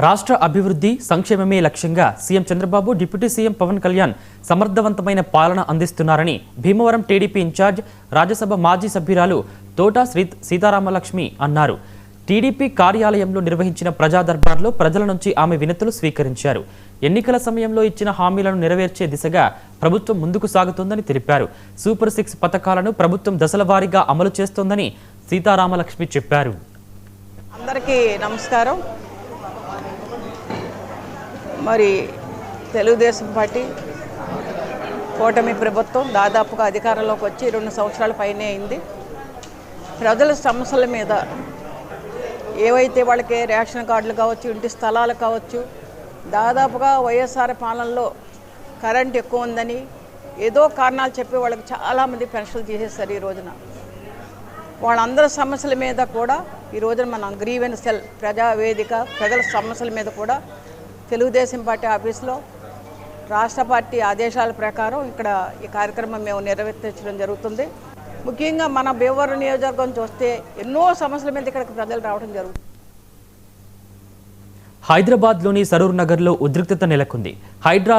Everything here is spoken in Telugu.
రాష్ట్ర అభివృద్ధి సంక్షేమమే లక్ష్యంగా CM Chandrababu deputy CM Pawan Kalyan సమర్థవంతమైన పాలన అందిస్తున్నారని భీమవరం టీడీపీ ఇన్ఛార్జ్ రాజ్యసభ మాజీ సభ్యురాలు తోట సీతారామలక్ష్మి అన్నారు. టీడీపీ కార్యాలయంలో నిర్వహించిన ప్రజా దర్బార్లో ప్రజల నుంచి ఆమె వినతులు స్వీకరించారు. ఎన్నికల సమయంలో ఇచ్చిన హామీలను నెరవేర్చే దిశగా ప్రభుత్వం ముందుకు సాగుతోందని తెలిపారు. సూపర్ 6 పథకాలను ప్రభుత్వం దశలవారీగా అమలు చేస్తోందని సీతారామలక్ష్మి చెప్పారు. అందరికీ నమస్కారం. మరి తెలుగుదేశం పార్టీ కూటమి ప్రభుత్వం దాదాపుగా అధికారంలోకి వచ్చి 2 సంవత్సరాల పైనే అయింది. ప్రజల సమస్యల మీద ఏవైతే వాళ్ళకి రేషన్ కార్డులు కావచ్చు, ఇంటి స్థలాలు కావచ్చు, దాదాపుగా వైఎస్ఆర్ పాలనలో కరెంట్ ఎక్కువ ఉందని ఏదో కారణాలు చెప్పి వాళ్ళకి చాలామంది పెన్షన్లు తీసేస్తారు. ఈ రోజున వాళ్ళందరి సమస్యల మీద కూడా ఈ రోజున మన గ్రీవెన్స్ సెల్ ప్రజావేదిక ప్రజల సమస్యల మీద కూడా తెలుగుదేశం పార్టీ ఆఫీస్లో రాష్ట్ర పార్టీ ఆదేశాల ప్రకారం ఇక్కడ ఈ కార్యక్రమం మేము నిర్వర్తించడం జరుగుతుంది. ముఖ్యంగా మన భీమవరం నియోజకవర్గం చూస్తే ఎన్నో సమస్యల మీద ఇక్కడికి ప్రజలు రావడం జరుగుతుంది. హైదరాబాద్లోని సరూర్ నగర్లో ఉద్రిక్తత నెలకొంది. హైడ్రాలో